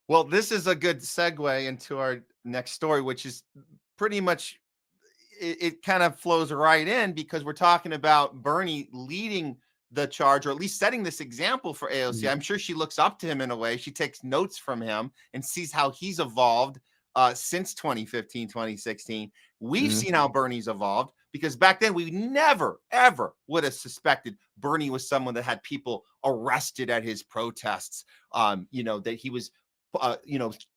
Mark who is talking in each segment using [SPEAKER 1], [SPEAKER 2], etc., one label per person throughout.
[SPEAKER 1] Well, this is a good segue into our next story, which is pretty much it kind of flows right in because we're talking about Bernie leading the charge, or at least setting this example for AOC. I'm sure she looks up to him in a way. She takes notes from him and sees how he's evolved since 2015, 2016. We've seen how Bernie's evolved because back then we never, ever would have suspected Bernie was someone that had people arrested at his protests, that he was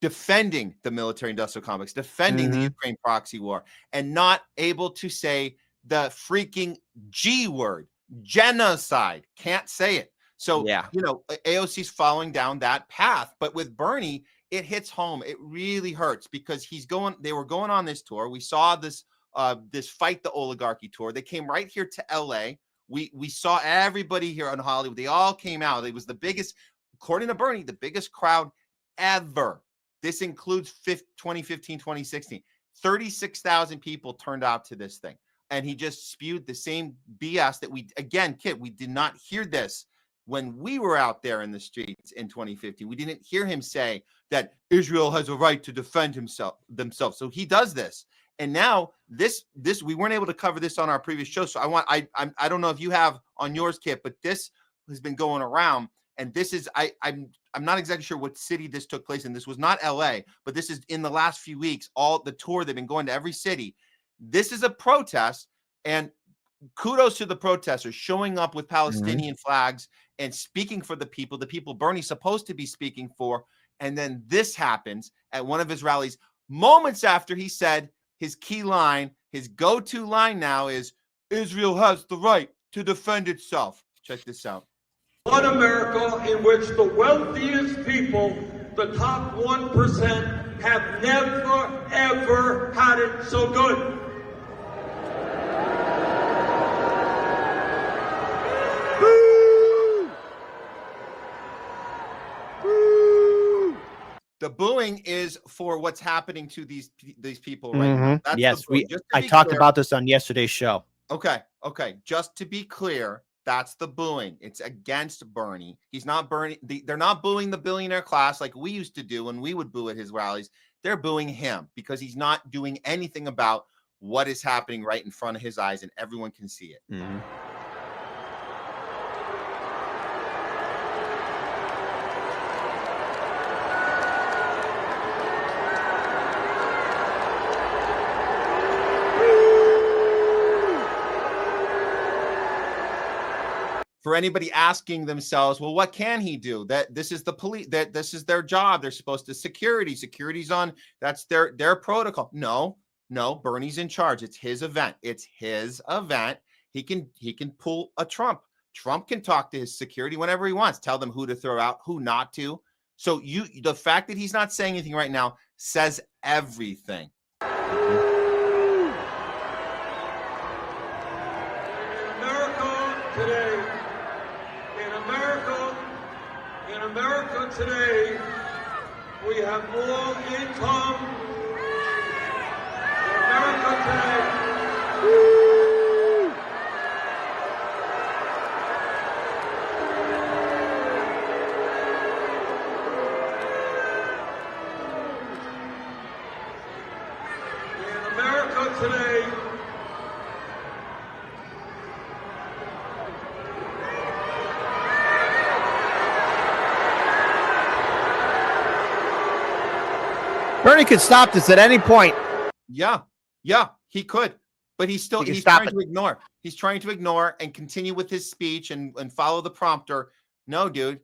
[SPEAKER 1] defending the military industrial complex, defending the Ukraine proxy war, and not able to say the freaking G word, genocide. Can't say it. So, AOC's following down that path. But with Bernie, it hits home. It really hurts because they were going on this tour. We saw this Fight the Oligarchy tour. They came right here to LA. We saw everybody here in Hollywood. They all came out. It was the biggest, according to Bernie, the biggest crowd ever. This includes 2015, 2016. 36,000 people turned out to this thing. And he just spewed the same BS that Kit, we did not hear this when we were out there in the streets in 2015. We didn't hear him say that Israel has a right to defend themselves. So he does this. And now this we weren't able to cover this on our previous show. So I don't know if you have on yours, Kit, but this has been going around. And this is, I'm not exactly sure what city this took place in. This was not LA, but this is in the last few weeks, all the tour, they've been going to every city. This is a protest, and kudos to the protesters showing up with Palestinian flags and speaking for the people Bernie's supposed to be speaking for. And then this happens at one of his rallies, moments after he said his key line, his go-to line now is, Israel has the right to defend itself. Check this out.
[SPEAKER 2] One America in which the wealthiest people, the top 1%, have never, ever had it so good.
[SPEAKER 1] The booing is for what's happening to these people right now. That's
[SPEAKER 3] yes, I talked about this on yesterday's show.
[SPEAKER 1] Okay. Just to be clear, that's the booing. It's against Bernie. He's not Bernie. They're not booing the billionaire class like we used to do when we would boo at his rallies. They're booing him because he's not doing anything about what is happening right in front of his eyes, and everyone can see it. For anybody asking themselves, well, what can he do? That this is the police, that this is their job. They're supposed to security's on. That's their protocol. No, Bernie's in charge. It's his event. He can pull a Trump. Trump can talk to his security whenever he wants, tell them who to throw out, who not to. So the fact that he's not saying anything right now says everything.
[SPEAKER 2] In America today, we have more income. In America today. In America today.
[SPEAKER 3] Bernie could stop this at any point.
[SPEAKER 1] Yeah, he could, but he's trying to ignore. He's trying to ignore and continue with his speech and follow the prompter. No, dude,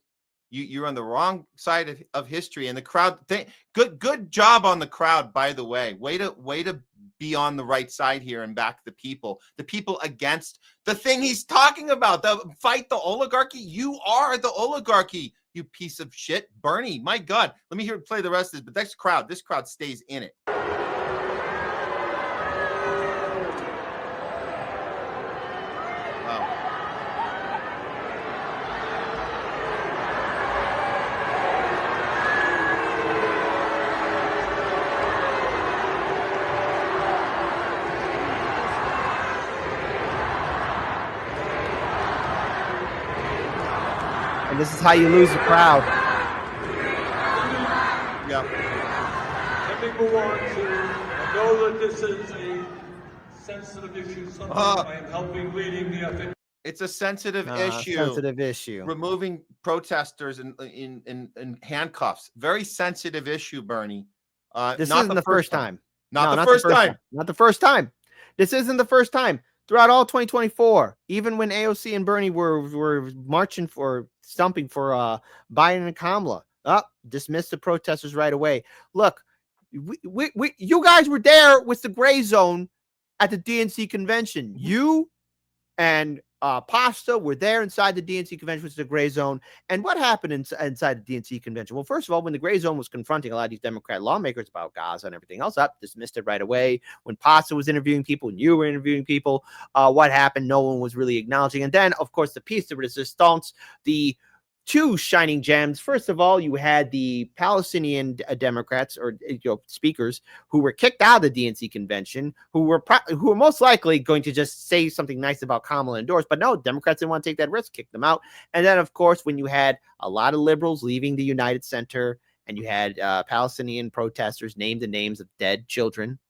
[SPEAKER 1] you're on the wrong side of history. And the crowd, good job on the crowd, by the way. Way to be on the right side here and back the people against the thing he's talking about. The fight the oligarchy. You are the oligarchy, you piece of shit. Bernie, my God. Let me play the rest of this, but this crowd stays in it.
[SPEAKER 3] And this is how you lose the crowd.
[SPEAKER 1] Yeah.
[SPEAKER 2] Let me move on to, I know that this is a sensitive issue, something I am helping leading the ethics.
[SPEAKER 1] It's a sensitive issue.
[SPEAKER 3] Sensitive issue.
[SPEAKER 1] Removing protesters in handcuffs. Very sensitive issue, Bernie.
[SPEAKER 3] This
[SPEAKER 1] not
[SPEAKER 3] isn't the first time.
[SPEAKER 1] Not the first time.
[SPEAKER 3] Not the first time. This isn't the first time. Throughout all 2024, even when AOC and Bernie were marching for, stumping for Biden and Kamala, dismissed the protesters right away. Look, you guys were there with the gray zone at the DNC convention. You and Pasta were there inside the DNC convention, which is the gray zone. And what happened inside the DNC convention? Well, first of all, when the gray zone was confronting a lot of these Democrat lawmakers about Gaza and everything else, dismissed it right away. When Pasta was interviewing people and you were interviewing people, what happened? No one was really acknowledging. And then, of course, the piece de resistance, the two shining gems. First of all, you had the Palestinian Democrats or speakers who were kicked out of the DNC convention, who were most likely going to just say something nice about Kamala and Doris, but no, Democrats didn't want to take that risk, kick them out. And then, of course, when you had a lot of liberals leaving the United Center, and you had Palestinian protesters name the names of dead children,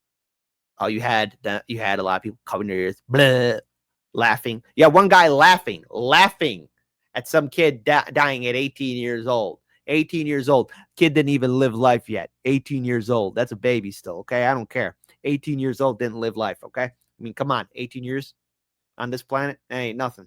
[SPEAKER 3] you had a lot of people covering their ears, blah, laughing. Yeah, one guy laughing at some kid dying at 18 years old. 18 years old. Kid didn't even live life yet. 18 years old. That's a baby still, okay? I don't care. 18 years old didn't live life, okay? I mean, come on. 18 years on this planet? That ain't nothing.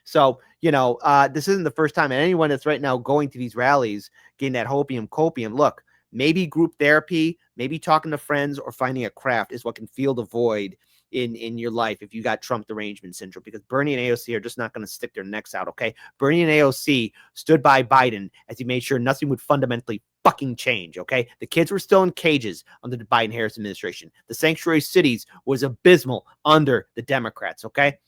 [SPEAKER 3] So, this isn't the first time. And anyone that's right now going to these rallies, getting that hopium copium, look, maybe group therapy, maybe talking to friends or finding a craft is what can fill the void in your life if you got Trump derangement syndrome, because Bernie and AOC are just not going to stick their necks out, okay? Bernie and AOC stood by Biden as he made sure nothing would fundamentally fucking change, okay? The kids were still in cages under the Biden-Harris administration. The sanctuary cities was abysmal under the Democrats, okay?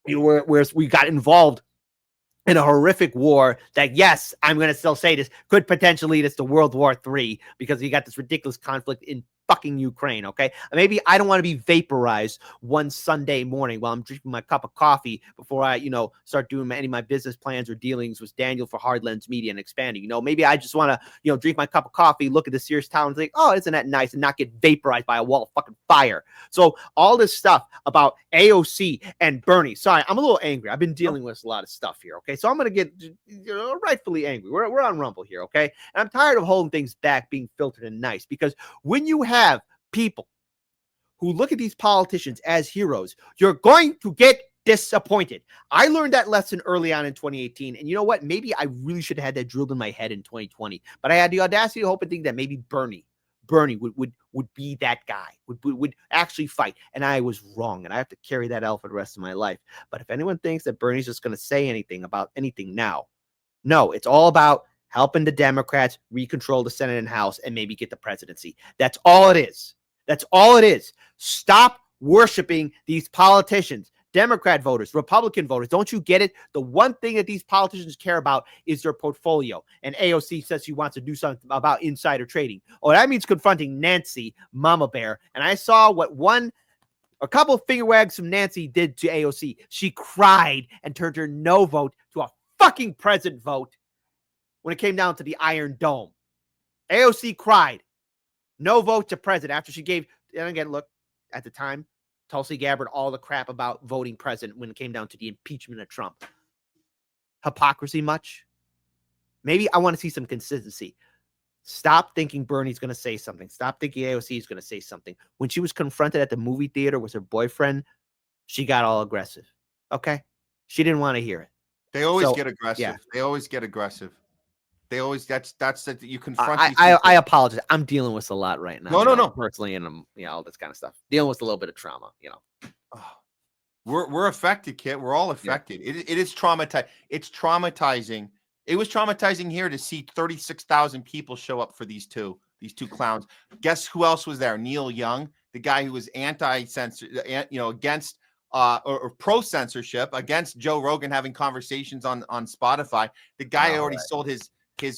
[SPEAKER 3] Whereas we got involved in a horrific war that, yes, I'm going to still say this, could potentially lead us to World War III, because you got this ridiculous conflict in fucking Ukraine, okay? Maybe I don't want to be vaporized one Sunday morning while I'm drinking my cup of coffee before I, start doing any of my business plans or dealings with Daniel for Hard Lens Media and expanding. Maybe I just want to, drink my cup of coffee, look at the Sears Tower and think, oh, isn't that nice, and not get vaporized by a wall of fucking fire. So all this stuff about AOC and Bernie, sorry, I'm a little angry. I've been dealing with a lot of stuff here, okay? So I'm going to get rightfully angry. We're on Rumble here, okay? And I'm tired of holding things back, being filtered and nice, because when you have people who look at these politicians as heroes, you're going to get disappointed. I learned that lesson early on in 2018. And you know what? Maybe I really should have had that drilled in my head in 2020. But I had the audacity to hope and think that maybe Bernie would be that guy, would actually fight. And I was wrong. And I have to carry that out for the rest of my life. But if anyone thinks that Bernie's just going to say anything about anything now, no, it's all about helping the Democrats recontrol the Senate and House and maybe get the presidency. That's all it is. That's all it is. Stop worshiping these politicians, Democrat voters, Republican voters. Don't you get it? The one thing that these politicians care about is their portfolio. And AOC says she wants to do something about insider trading. Oh, that means confronting Nancy, Mama Bear. And I saw what a couple of finger wags from Nancy did to AOC. She cried and turned her no vote to a fucking present vote when it came down to the Iron Dome. AOC cried. No vote to president after she gave, and again, look, at the time, Tulsi Gabbard all the crap about voting president when it came down to the impeachment of Trump. Hypocrisy much? Maybe I want to see some consistency. Stop thinking Bernie's going to say something. Stop thinking AOC is going to say something. When she was confronted at the movie theater with her boyfriend, she got all aggressive. Okay? She didn't want to hear it.
[SPEAKER 1] They always get aggressive. Yeah. They always get aggressive. They always that's that you confront.
[SPEAKER 3] I apologize. I'm dealing with a lot right now.
[SPEAKER 1] No.
[SPEAKER 3] Personally, and all this kind of stuff. Dealing with a little bit of trauma.
[SPEAKER 1] We're affected, Kit. We're all affected. Yeah. It is traumatizing. It's traumatizing. It was traumatizing here to see 36,000 people show up for these two clowns. Guess who else was there? Neil Young, the guy who was anti-censor, against or pro-censorship, against Joe Rogan having conversations on Spotify. The guy already sold his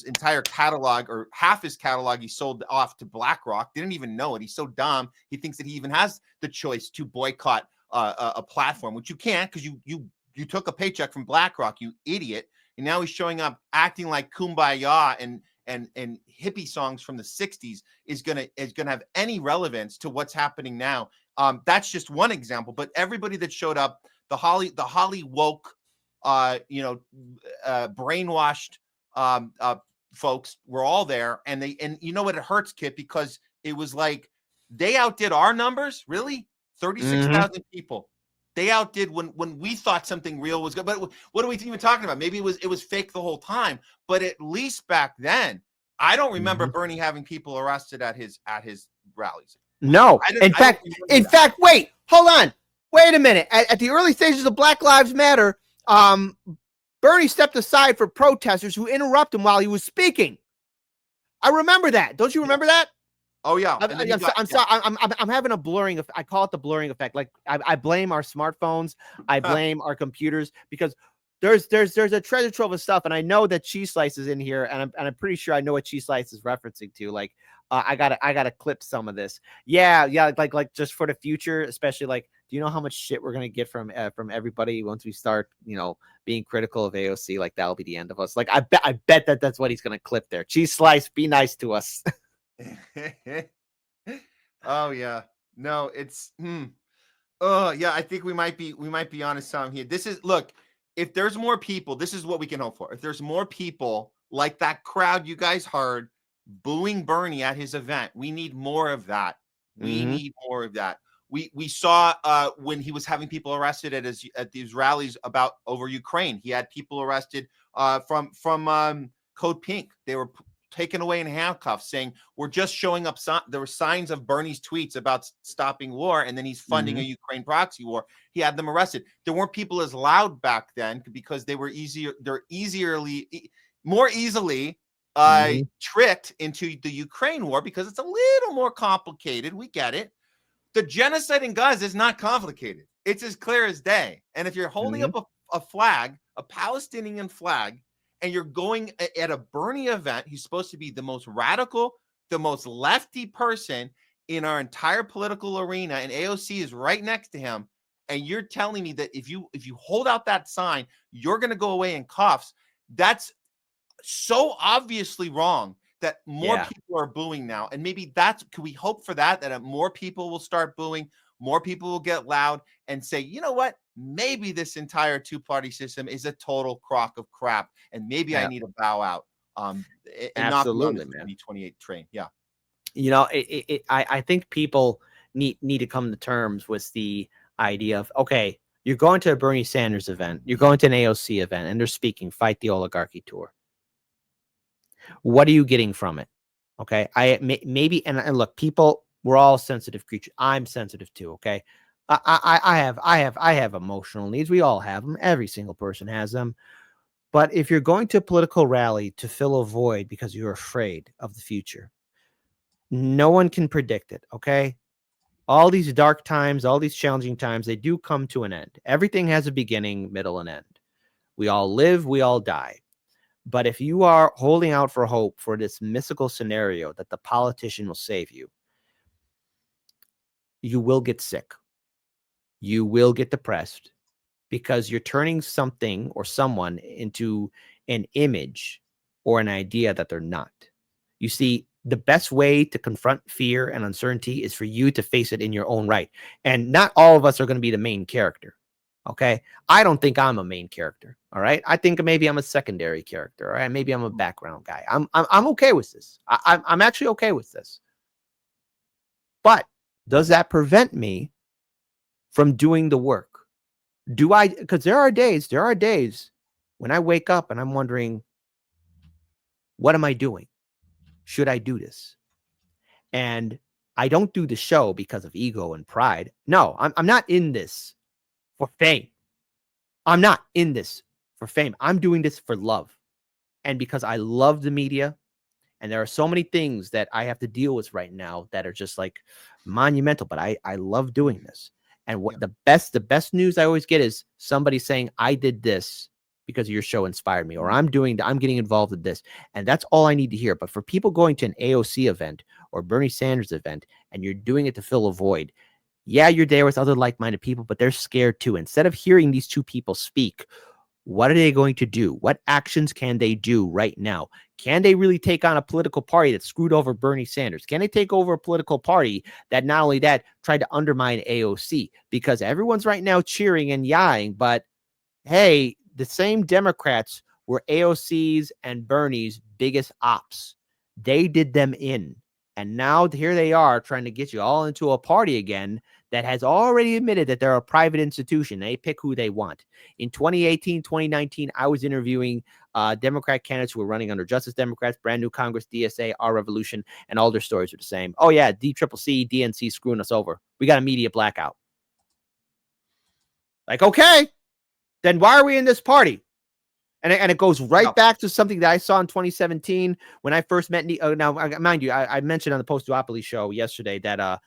[SPEAKER 1] entire catalog, or half his catalog he sold off to BlackRock. Didn't even know it. He's so dumb. He thinks that he even has the choice to boycott a platform, which you can't, because you took a paycheck from BlackRock, you idiot. And now he's showing up acting like Kumbaya and and hippie songs from the 60s is gonna have any relevance to what's happening now. That's just one example, but everybody that showed up, the Holly woke, brainwashed folks were all there, and you know what, it hurts, Kit, because it was like they outdid our numbers. Really, 36,000 people. They outdid when we thought something real was good. But what are we even talking about? Maybe it was fake the whole time. But at least back then, I don't remember Bernie having people arrested at his rallies.
[SPEAKER 3] No. In fact, wait, hold on. Wait a minute. At the early stages of Black Lives Matter, Bernie stepped aside for protesters who interrupted him while he was speaking. I remember that. Don't you remember that?
[SPEAKER 1] Oh yeah.
[SPEAKER 3] I'm sorry. I'm having a blurring. I call it the blurring effect. Like I blame our smartphones. I blame our computers, because there's a treasure trove of stuff, and I know that CheeseSlice is in here, and I'm pretty sure I know what CheeseSlice is referencing to. Like I gotta clip some of this. Yeah. Like just for the future, especially like, do you know how much shit we're gonna get from everybody once we start, being critical of AOC? Like that'll be the end of us. Like I bet that's what he's gonna clip there. CheeseSlice, be nice to us.
[SPEAKER 1] Oh yeah, no, it's oh yeah, I think we might be onto something here. Look, if there's more people, this is what we can hope for. If there's more people like that crowd you guys heard booing Bernie at his event, we need more of that. We need more of that. We saw when he was having people arrested at these rallies over Ukraine. He had people arrested from Code Pink. They were taken away in handcuffs, saying we're just showing up. There were signs of Bernie's tweets about stopping war, and then he's funding a Ukraine proxy war. He had them arrested. There weren't people as loud back then because they were more easily tricked into the Ukraine war, because it's a little more complicated. We get it. The genocide in Gaza is not complicated. It's as clear as day. And if you're holding up a flag, a Palestinian flag, and you're going at a Bernie event, he's supposed to be the most radical, the most lefty person in our entire political arena, and AOC is right next to him, and you're telling me that if you hold out that sign, you're going to go away in cuffs. That's so obviously wrong that more people are booing now. And maybe could we hope for that more people will start booing, more people will get loud and say, you know what? Maybe this entire two-party system is a total crock of crap, and maybe I need to bow out. And
[SPEAKER 3] absolutely,
[SPEAKER 1] not 2028 train. Yeah.
[SPEAKER 3] I think people need to come to terms with the idea of, okay, you're going to a Bernie Sanders event, you're going to an AOC event, and they're speaking Fight the Oligarchy tour. What are you getting from it? Okay, maybe, and look, people, we're all sensitive creatures. I'm sensitive too. Okay, I have emotional needs. We all have them. Every single person has them. But if you're going to a political rally to fill a void because you're afraid of the future, no one can predict it. Okay, all these dark times, all these challenging times, they do come to an end. Everything has a beginning, middle, and end. We all live, we all die. But if you are holding out for hope for this mystical scenario that the politician will save you, you will get sick. You will get depressed, because you're turning something or someone into an image or an idea that they're not. You see, the best way to confront fear and uncertainty is for you to face it in your own right. And not all of us are going to be the main character. Okay, I don't think I'm a main character. All right, I think maybe I'm a secondary character. All right, maybe I'm a background guy. I'm okay with this. I'm actually okay with this. But does that prevent me from doing the work? Do I? Because there are days when I wake up and I'm wondering, what am I doing? Should I do this? And I don't do the show because of ego and pride. No, I'm not in this for fame. I'm not in this for fame. I'm doing this for love. And because I love the media, and there are so many things that I have to deal with right now that are just like monumental, but I love doing this. And what the best news I always get is somebody saying, I did this because your show inspired me, or I'm getting involved in this. And that's all I need to hear. But for people going to an AOC event or Bernie Sanders event, and you're doing it to fill a void, yeah, you're there with other like-minded people, but they're scared too. Instead of hearing these two people speak, What are they going to do? What actions can they do right now? Can they really take on a political party that screwed over Bernie Sanders? Can they take over a political party that not only that tried to undermine AOC? Because everyone's right now cheering and yahing, but hey, the same Democrats were AOC's and Bernie's biggest ops. They did them in. And now here they are trying to get you all into a party again that has already admitted that they're a private institution. They pick who they want. In 2018, 2019, I was interviewing Democrat candidates who were running under Justice Democrats, Brand New Congress, DSA, Our Revolution, and all their stories are the same. Oh, yeah, DCCC, DNC screwing us over. We got a media blackout. Like, okay, then why are we in this party? And it goes right back to something that I saw in 2017 when I first met. Now, mind you, I mentioned on the Post-Duopoly show yesterday that I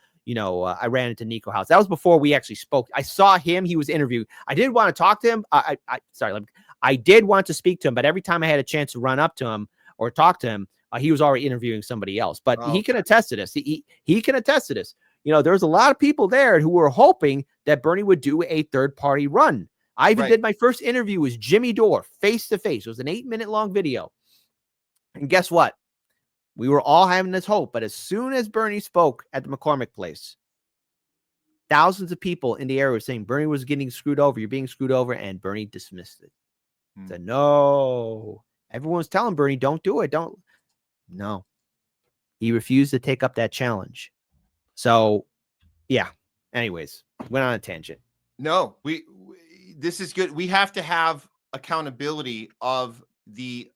[SPEAKER 3] ran into Nico House. That was before we actually spoke. I saw him; he was interviewed. I did want to talk to him. I did want to speak to him, but every time I had a chance to run up to him or talk to him, he was already interviewing somebody else. But he can attest to this. He can attest to this. There's a lot of people there who were hoping that Bernie would do a third-party run. I even did my first interview with Jimmy Dore face to face. It was an 8-minute long video. And guess what? We were all having this hope. But as soon as Bernie spoke at the McCormick Place, thousands of people in the area were saying Bernie was getting screwed over. You're being screwed over. And Bernie dismissed it. Said, no. Everyone was telling Bernie, don't do it. Don't. No. He refused to take up that challenge. So, yeah. Anyways, went on a tangent.
[SPEAKER 1] No, this is good. We have to have accountability of the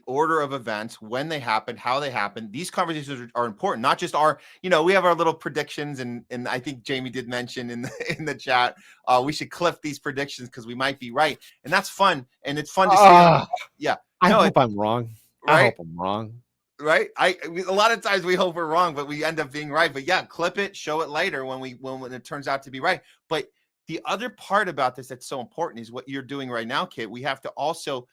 [SPEAKER 1] order of events, when they happen, how they happen. These conversations are important, not just we have our little predictions, and I think Jayme did mention in the chat, we should clip these predictions because we might be right. And that's fun. And it's fun to see.
[SPEAKER 3] I hope I'm wrong.
[SPEAKER 1] Right?
[SPEAKER 3] I hope I'm wrong.
[SPEAKER 1] Right. A lot of times we hope we're wrong, but we end up being right. But yeah, clip it, show it later when it turns out to be right. But the other part about this that's so important is what you're doing right now, Kit. We have to also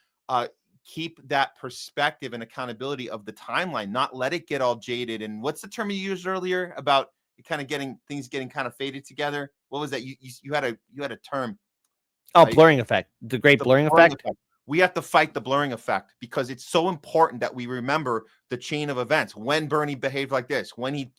[SPEAKER 1] keep that perspective and accountability of the timeline, not let it get all jaded. And what's the term you used earlier about kind of getting kind of faded together? What was that? You had a term.
[SPEAKER 3] Oh, blurring effect. The great blurring effect.
[SPEAKER 1] We have to fight the blurring effect because it's so important that we remember the chain of events. When Bernie behaved like this, when he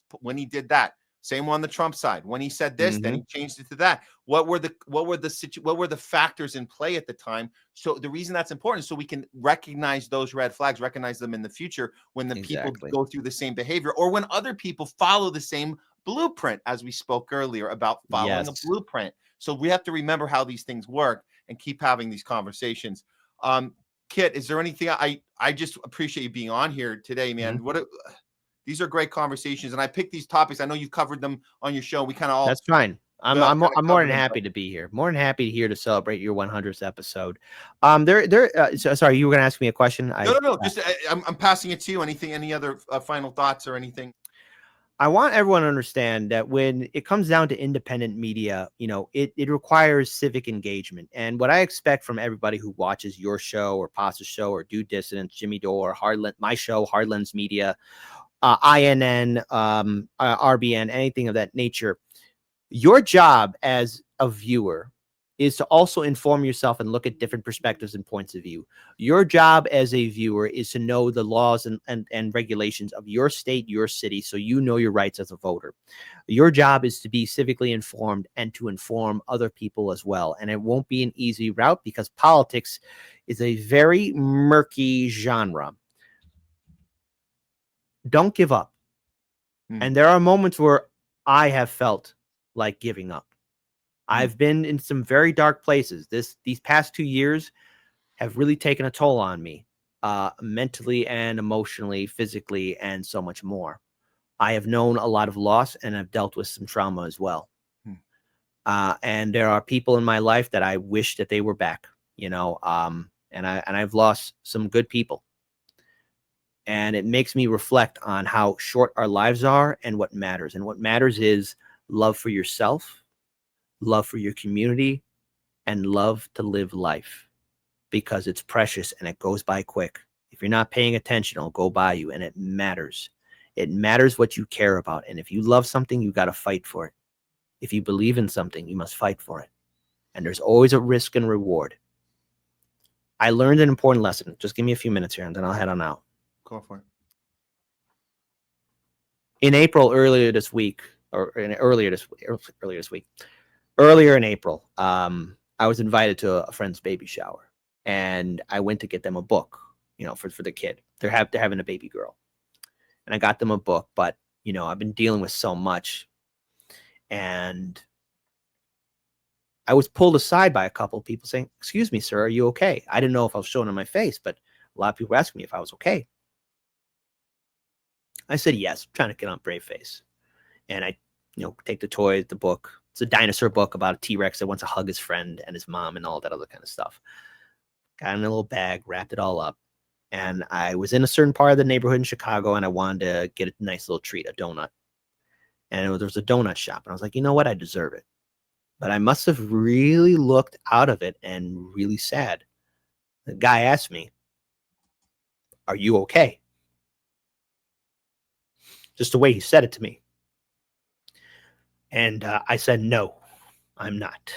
[SPEAKER 1] did that. Same on the Trump side. When he said this, then he changed it to that. What were the factors in play at the time? So the reason that's important is so we can recognize those red flags, recognize them in the future when the people go through the same behavior, or when other people follow the same blueprint, as we spoke earlier about following a blueprint. So we have to remember how these things work and keep having these conversations. Kit, is there anything? I just appreciate you being on here today, man. These are great conversations, and I picked these topics. I know you've covered them on your show. We kind of all.
[SPEAKER 3] That's fine. I'm more than happy to be here. More than happy here to celebrate your 100th episode. Sorry, you were going to ask me a question.
[SPEAKER 1] No. Just I'm passing it to you. Any other final thoughts or anything?
[SPEAKER 3] I want everyone to understand that when it comes down to independent media, it requires civic engagement. And what I expect from everybody who watches your show or Pasta's show or Due Dissidence, Jimmy Dore, my show, Hardlands Media, INN, RBN, anything of that nature, your job as a viewer is to also inform yourself and look at different perspectives and points of view. Your job as a viewer is to know the laws and regulations of your state, your city, so you know your rights as a voter. Your job is to be civically informed and to inform other people as well. And it won't be an easy route because politics is a very murky genre. Don't give up. And there are moments where I have felt like giving up. I've been in some very dark places. These past 2 years have really taken a toll on me, mentally and emotionally, physically, and so much more. I have known a lot of loss and I've dealt with some trauma as well. And there are people in my life that I wish that they were back, and I've lost some good people. And it makes me reflect on how short our lives are and what matters. And what matters is love for yourself, love for your community, and love to live life because it's precious and it goes by quick. If you're not paying attention, it'll go by you, and it matters. It matters what you care about. And if you love something, you got to fight for it. If you believe in something, you must fight for it. And there's always a risk and reward. I learned an important lesson. Just give me a few minutes here, and then I'll head on out.
[SPEAKER 1] Go for it.
[SPEAKER 3] In April, earlier in April, I was invited to a friend's baby shower, and I went to get them a book, for the kid. They're having a baby girl, and I got them a book. But I've been dealing with so much, and I was pulled aside by a couple of people saying, "Excuse me, sir, are you okay?" I didn't know if I was showing on my face, but a lot of people were asking me if I was okay. I said yes, I'm trying to get on brave face. And I, take the toy, the book. It's a dinosaur book about a T-Rex that wants to hug his friend and his mom and all that other kind of stuff. Got in a little bag, wrapped it all up. And I was in a certain part of the neighborhood in Chicago, and I wanted to get a nice little treat, a donut. And there was a donut shop. And I was like, you know what? I deserve it. But I must have really looked out of it and really sad. The guy asked me, "Are you okay?" Just the way he said it to me. And I said, "No, I'm not."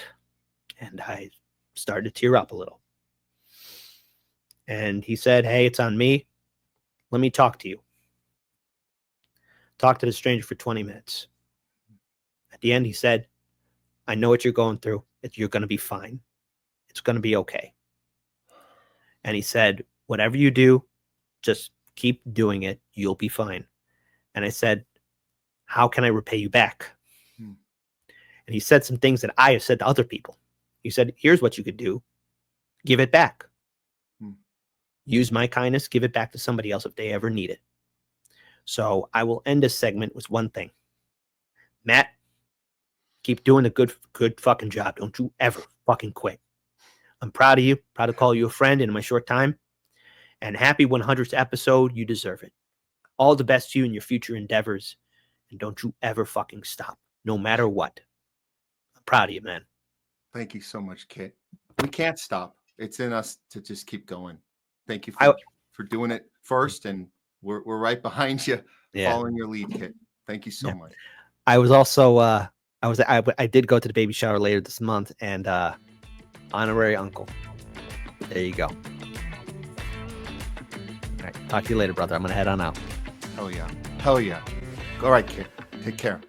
[SPEAKER 3] And I started to tear up a little. And he said, "Hey, it's on me. Let me talk to you." Talked to the stranger for 20 minutes. At the end, he said, "I know what you're going through. You're going to be fine. It's going to be okay." And he said, "Whatever you do, just keep doing it. You'll be fine." And I said, "How can I repay you back?" And he said some things that I have said to other people. He said, "Here's what you could do. Give it back. Use my kindness, give it back to somebody else if they ever need it." So I will end this segment with one thing. Matt, keep doing a good fucking job. Don't you ever fucking quit. I'm proud of you. Proud to call you a friend in my short time. And happy 100th episode. You deserve it. All the best to you in your future endeavors. And don't you ever fucking stop, no matter what. I'm proud of you, man.
[SPEAKER 1] Thank you so much, Kit. We can't stop. It's in us to just keep going. Thank you for doing it first, and we're right behind you, following your lead, Kit. Thank you so much.
[SPEAKER 3] I was also I did go to the baby shower later this month, and honorary uncle. There you go. All right, talk to you later, brother. I'm gonna head on out.
[SPEAKER 1] Hell yeah. All right, Kit. Take care.